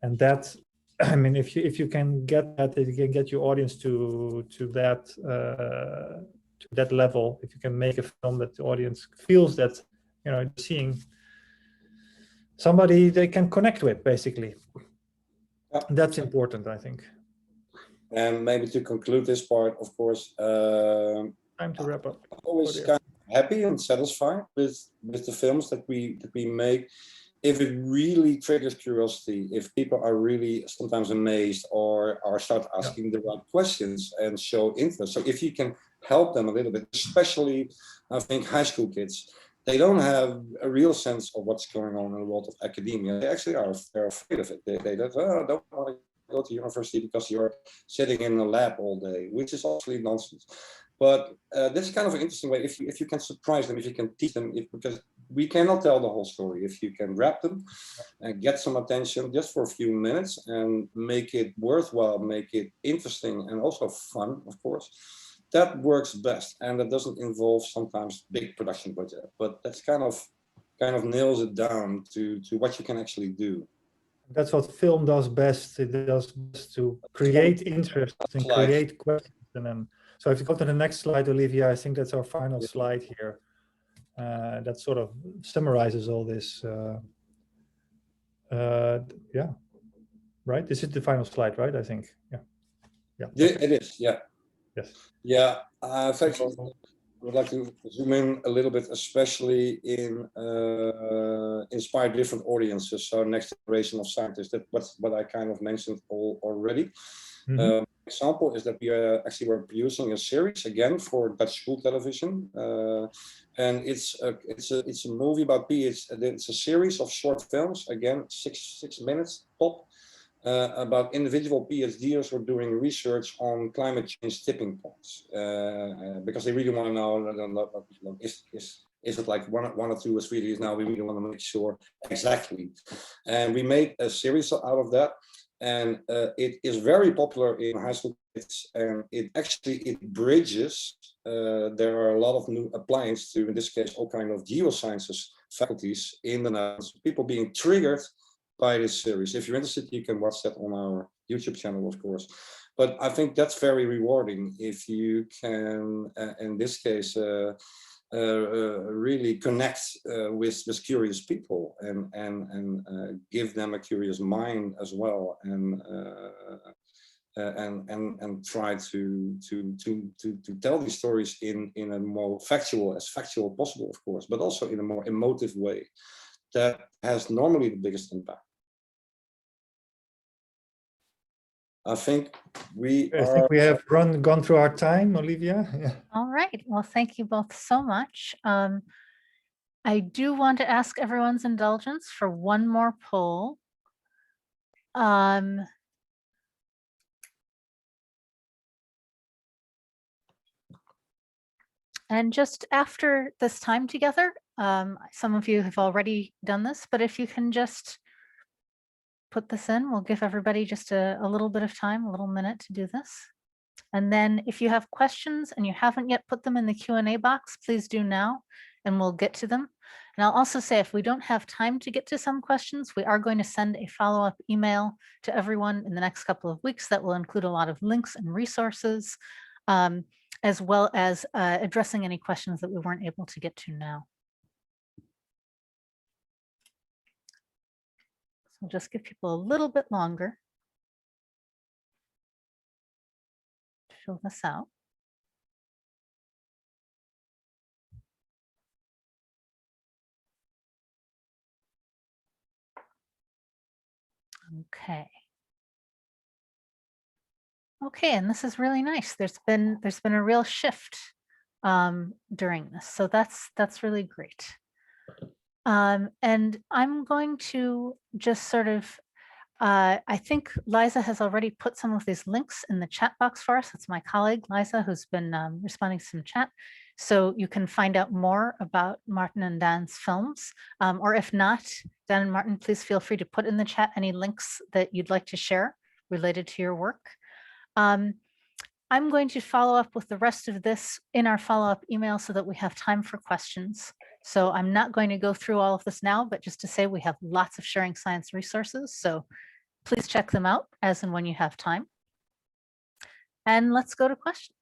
And that, I mean, if you can get that, if you can get your audience to that level, if you can make a film that the audience feels that, seeing somebody they can connect with, basically. Yeah. That's important, I think. And maybe to conclude this part, of course, time to wrap up. I'm always kind of happy and satisfied with the films that we make, if it really triggers curiosity, if people are really sometimes amazed or start asking the right questions and show interest. So if you can help them a little bit, especially I think high school kids, they don't have a real sense of what's going on in the world of academia. They actually they're afraid of it. They don't want to go to university because you're sitting in a lab all day, which is actually nonsense. But this is kind of an interesting way. If you can surprise them, if you can teach them, because we cannot tell the whole story. If you can wrap them and get some attention just for a few minutes and make it worthwhile, make it interesting and also fun, of course, that works best. And that doesn't involve sometimes big production budget, but that's kind of nails it down to what you can actually do. That's what film does best. It does best to create interest and create questions. And then, so if you go to the next slide, Olivia, I think that's our final slide here. That sort of summarizes all this. Yeah, right. This is the final slide, right? I think. Yeah. It is. Yeah. Yes. Yeah. In fact, I would like to zoom in a little bit, especially in inspire different audiences. So next generation of scientists. That's what I kind of mentioned already. Mm-hmm. Example is that we're producing a series again for Dutch school television, and it's a movie about PhD. It's a series of short films, again 6 minutes top, about individual PhDers who are doing research on climate change tipping points, because they really want to know, is it like 1 or 2 or 3 years now? We really want to make sure exactly, and we made a series out of that. And it is very popular in high school kids, and it bridges. There are a lot of new applying to, in this case, all kind of geosciences faculties in the Netherlands, people being triggered by this series. If you're interested, you can watch that on our YouTube channel, of course. But I think that's very rewarding if you can, in this case, really connect with curious people and give them a curious mind as well, and try to tell these stories in a more factual as possible, of course, but also in a more emotive way that has normally the biggest impact. I think we have gone through our time, Olivia. Yeah. All right. Well, thank you both so much. I do want to ask everyone's indulgence for one more poll. And just after this time together, some of you have already done this, but if you can just put this in, we'll give everybody just a little bit of time, a little minute to do this. And then if you have questions and you haven't yet put them in the Q&A box, please do now, and we'll get to them. And I'll also say, if we don't have time to get to some questions, we are going to send a follow-up email to everyone in the next couple of weeks that will include a lot of links and resources, as well as addressing any questions that we weren't able to get to now. So we'll just give people a little bit longer to fill this out. Okay. Okay, and this is really nice. There's been a real shift during this, so that's really great. And I'm going to just sort of, I think Liza has already put some of these links in the chat box for us. It's my colleague Liza who's been responding to some chat. So you can find out more about Martin and Dan's films, or if not, Dan and Martin, please feel free to put in the chat any links that you'd like to share related to your work. I'm going to follow up with the rest of this in our follow-up email so that we have time for questions. So I'm not going to go through all of this now, but just to say we have lots of sharing science resources. So please check them out as and when you have time. And let's go to questions.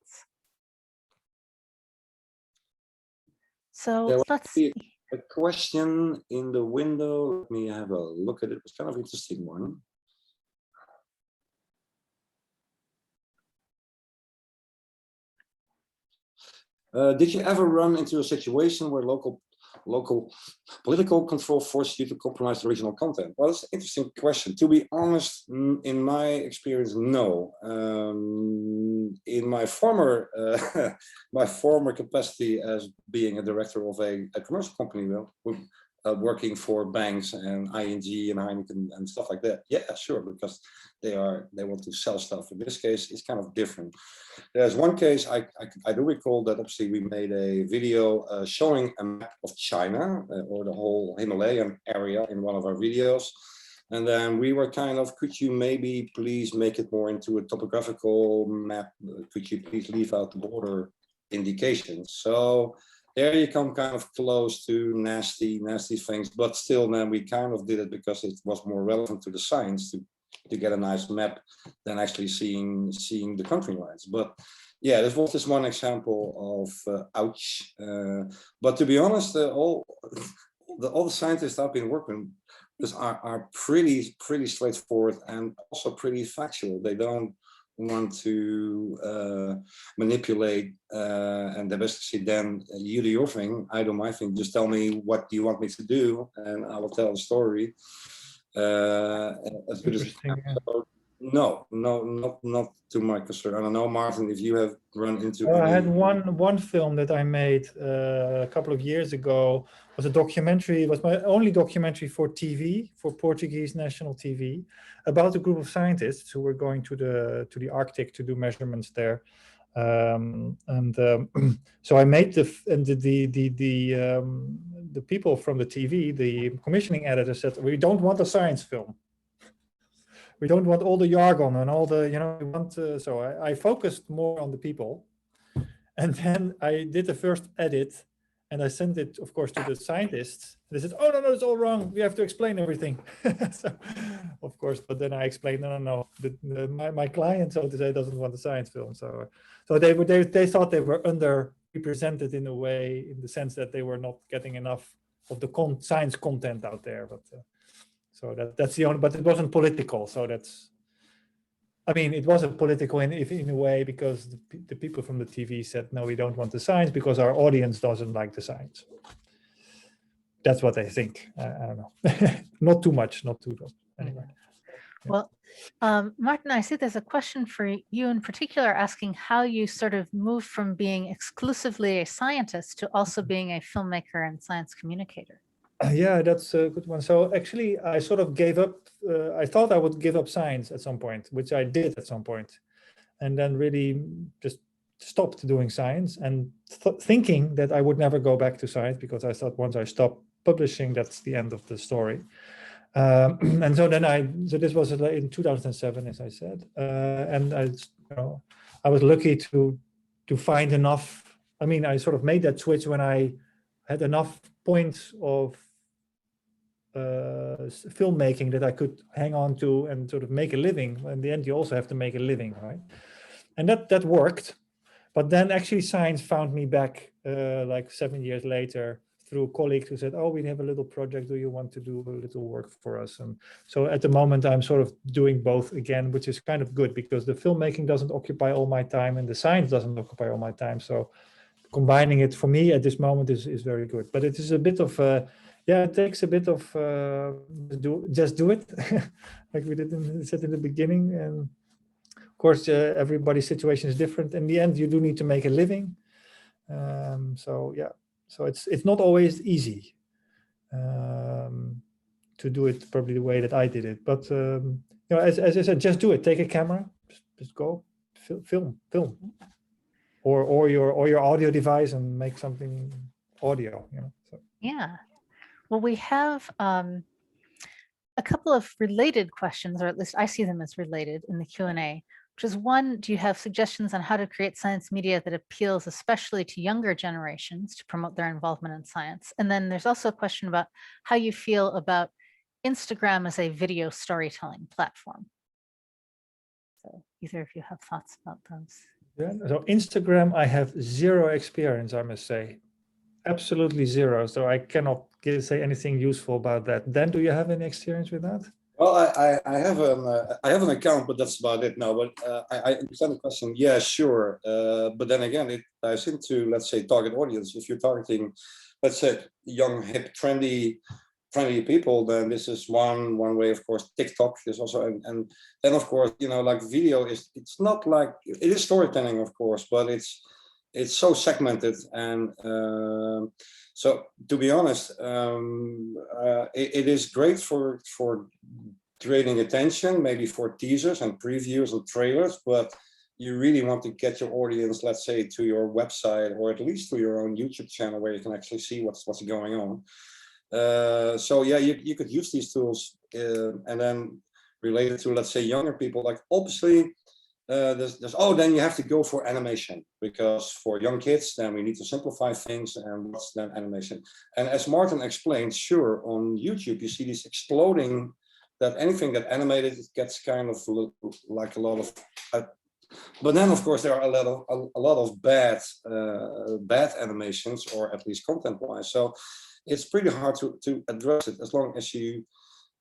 So let's see. A question in the window. Let me have a look at it. It's kind of an interesting one. Did you ever run into a situation where local political control forced you to compromise the original content? Well, that's an interesting question. To be honest, in my experience, no. In my former capacity as being a director of a commercial company, working for banks and ING and Heineken and stuff like that, yeah, sure, because they want to sell stuff. In this case, it's kind of different. There's one case I do recall that obviously we made a video showing a map of China or the whole Himalayan area in one of our videos. And then we were kind of, could you maybe please make it more into a topographical map? Could you please leave out the border indications? So there you come kind of close to nasty things, but still then we kind of did it because it was more relevant to the science to get a nice map than actually seeing the country lines. But yeah, this was just one example of ouch. But to be honest, all the scientists I've been working with are pretty straightforward and also pretty factual. They don't want to manipulate and they basically then you do your thing, I do my thing. Just tell me what do you want me to do, and I will tell the story. As good as so, no, not to my concern. I don't know, Martin, if you have run into. I had one film that I made a couple of years ago. It was a documentary. It was my only documentary for TV, for Portuguese national TV, about a group of scientists who were going to the Arctic to do measurements there. So I made the people from the TV, the commissioning editor said, we don't want a science film. we don't want all the jargon and all the, we want, so I focused more on the people. And then I did the first edit and I sent it, of course, to the scientists. They said, oh, no, it's all wrong. We have to explain everything. So, of course, but then I explained, no. My client, so to say, doesn't want a science film. So they thought they were underrepresented in a way, in the sense that they were not getting enough of the science content out there. But so that's the only, but it wasn't political. So that's, I mean, it was a political in a way, because the people from the TV said, no, we don't want the science because our audience doesn't like the science. That's what they think. I don't know. Not too much, not too much. Anyway. Well, Martin, I see there's a question for you in particular, asking how you sort of moved from being exclusively a scientist to also being a filmmaker and science communicator. Yeah, that's a good one. So actually, I sort of gave up. I thought I would give up science at some point, which I did at some point, and then really just stopped doing science and thinking that I would never go back to science, because I thought once I stopped publishing, that's the end of the story. And so then so this was in 2007, as I said, and I was lucky to find enough. I mean, I sort of made that switch when I had enough points of filmmaking that I could hang on to and sort of make a living. In the end, you also have to make a living, right? And that worked. But then actually science found me back like 7 years later through a colleague who said, oh, we have a little project. Do you want to do a little work for us? And so at the moment, I'm sort of doing both again, which is kind of good, because the filmmaking doesn't occupy all my time and the science doesn't occupy all my time. So combining it for me at this moment is very good. But it is a bit of it takes a bit of just do it, like we said in the beginning. And of course, everybody's situation is different. In the end, you do need to make a living. So it's not always easy to do it probably the way that I did it. But as I said, just do it. Take a camera, just go film. Or your audio device and make something audio, So. Yeah. Well, we have a couple of related questions, or at least I see them as related in the Q&A, which is one, do you have suggestions on how to create science media that appeals especially to younger generations to promote their involvement in science? And then there's also a question about how you feel about Instagram as a video storytelling platform. So either of you have thoughts about those? Yeah, so Instagram, I have zero experience, I must say. Absolutely zero. So I cannot say anything useful about that. Dan, do you have any experience with that? Well, I have an account, but that's about it now. But I understand the question. Yeah, sure. But then again, it dives into, let's say, target audience. If you're targeting, let's say, young, hip, trendy people, then this is one way. Of course, TikTok is also, and then of course, like video it's not like, it is storytelling, of course, but it's so segmented. And so to be honest, it is great for creating attention, maybe for teasers and previews and trailers, but you really want to get your audience, let's say, to your website, or at least to your own YouTube channel, where you can actually see what's going on. So yeah, you could use these tools, and then related to, let's say, younger people, like obviously then you have to go for animation, because for young kids, then we need to simplify things, and what's then animation. And as Martin explained, sure, on YouTube you see this exploding, that anything that animated, it gets kind of like a lot of but then of course there are a lot of bad animations, or at least content wise. So it's pretty hard to address it, as long as you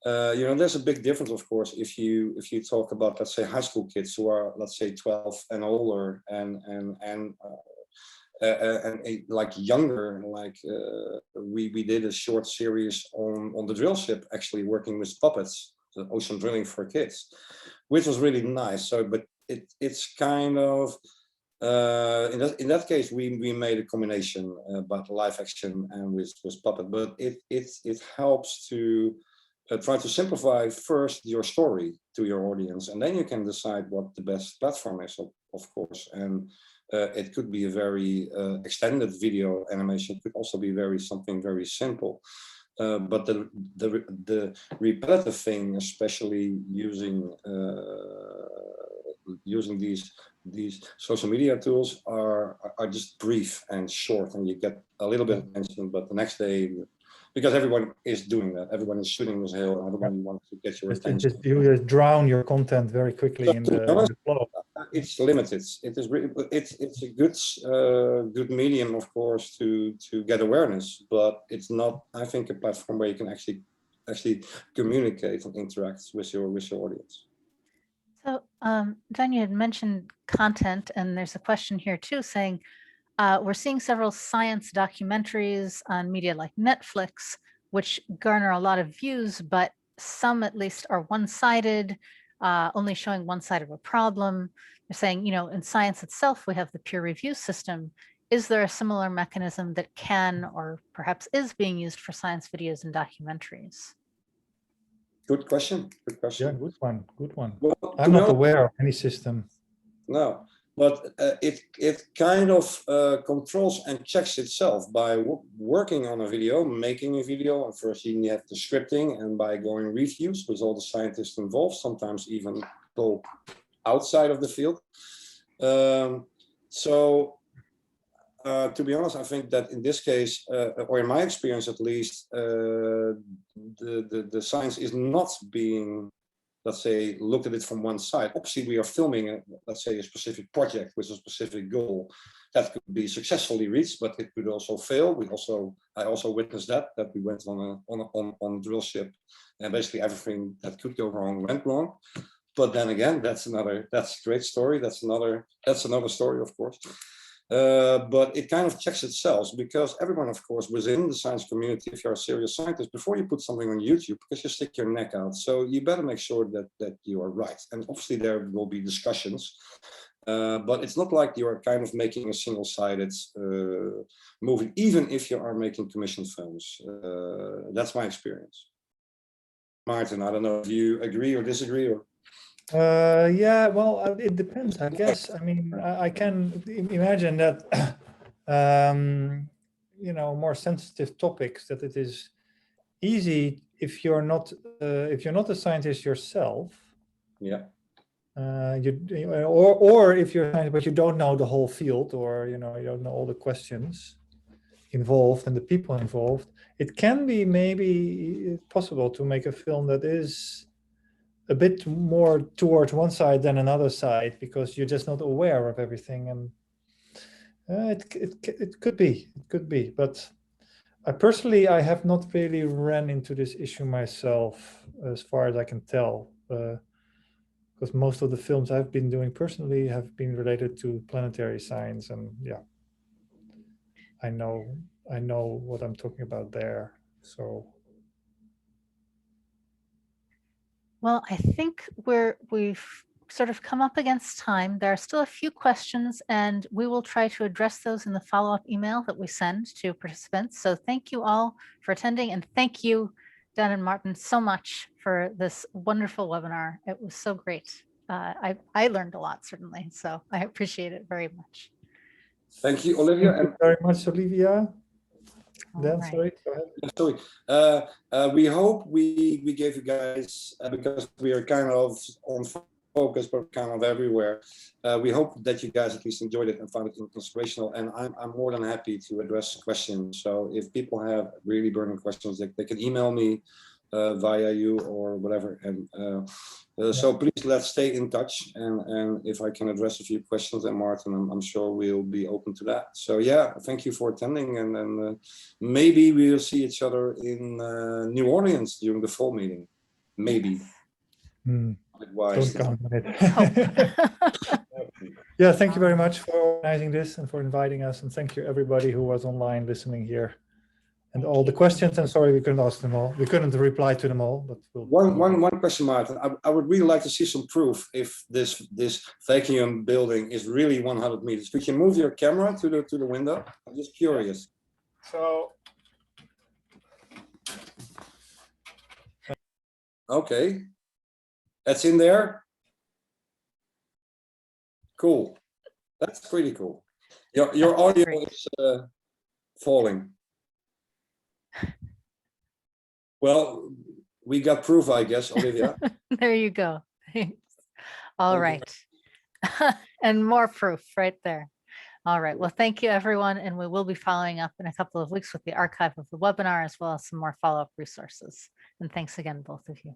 there's a big difference, of course, if you talk about, let's say, high school kids who are, let's say, 12 and older, and like younger, like we did a short series on the drill ship, actually working with puppets, the ocean drilling for kids, which was really nice. So, but it's kind of in that case we made a combination about live action and with puppet, but it helps to try to simplify first your story to your audience, and then you can decide what the best platform is, of course. And it could be a very extended video animation. It could also be something very simple. But the repetitive thing, especially using these social media tools, are just brief and short, and you get a little bit of attention, but the next day, because everyone is doing that, everyone is shooting this hill, and everyone wants to get your attention. You just drown your content very quickly in the flow. It's limited. It is really, it's a good medium, of course, to get awareness, but it's not, I think, a platform where you can actually communicate and interact with your audience. So, John, you had mentioned content, and there's a question here too saying, we're seeing several science documentaries on media like Netflix, which garner a lot of views, but some at least are one-sided, only showing one side of a problem. They're saying, you know, in science itself, we have the peer review system. Is there a similar mechanism that can, or perhaps is being used for science videos and documentaries? Good question. Good question. Yeah, good one. Good one. Well, I'm not aware of any system. No, but it kind of controls and checks itself by working on a video, making a video, and first you have the scripting, and by going reviews with all the scientists involved, sometimes even go outside of the field. To be honest, I think that in this case, or in my experience at least, the science is not being, let's say, looked at it from one side. Obviously, we are filming, let's say, a specific project with a specific goal that could be successfully reached, but it could also fail. I also witnessed that we went on a drill ship, and basically everything that could go wrong went wrong. But then again, that's a great story. That's another story, of course. But it kind of checks itself, because everyone, of course, within the science community, if you're a serious scientist, before you put something on YouTube, because you stick your neck out, so you better make sure that you are right. And obviously there will be discussions, but it's not like you are kind of making a single-sided movie, even if you are making commissioned films. That's my experience. Martin, I don't know if you agree or disagree, or... Yeah, well, it depends, I guess. I mean, I can imagine that, you know, more sensitive topics, that it is easy if you're not a scientist yourself. Yeah. Or if you're a scientist but you don't know the whole field, or you know, you don't know all the questions involved and the people involved. It can be maybe possible to make a film that is a bit more towards one side than another side, because you're just not aware of everything, and it could be, but I personally have not really ran into this issue myself, as far as I can tell, because most of the films I've been doing personally have been related to planetary science, and yeah, I know what I'm talking about there. So. Well, I think we've sort of come up against time. There are still a few questions, and we will try to address those in the follow-up email that we send to participants. So thank you all for attending, and thank you, Dan and Martin, so much for this wonderful webinar. It was so great. I learned a lot, certainly, so I appreciate it very much. Thank you, Olivia. Thank you very much, Olivia. Dan, Right. sorry, go ahead. Sorry. We hope we gave you guys, because we are kind of on focus, but kind of everywhere. We hope that you guys at least enjoyed it and found it inspirational. And I'm more than happy to address questions. So if people have really burning questions, they can email me via you or whatever. And so please, let's stay in touch. And if I can address a few questions, and Martin, I'm sure we'll be open to that. So yeah, thank you for attending, and maybe we'll see each other in New Orleans during the fall meeting. Maybe. Don't count on it. Yeah, thank you very much for organizing this and for inviting us, and thank you everybody who was online listening here. And all the questions, and sorry we couldn't ask them all. We couldn't reply to them all, but one question, Martin. I would really like to see some proof if this vacuum building is really 100 meters. Could you move your camera to the window? I'm just curious. So. Okay. That's in there. Cool. That's pretty cool. Your audio is falling. Well, we got proof, I guess, Olivia. There you go. All Thank you. right. And more proof right there. All right. Well, thank you, everyone. And we will be following up in a couple of weeks with the archive of the webinar, as well as some more follow-up resources. And thanks again, both of you.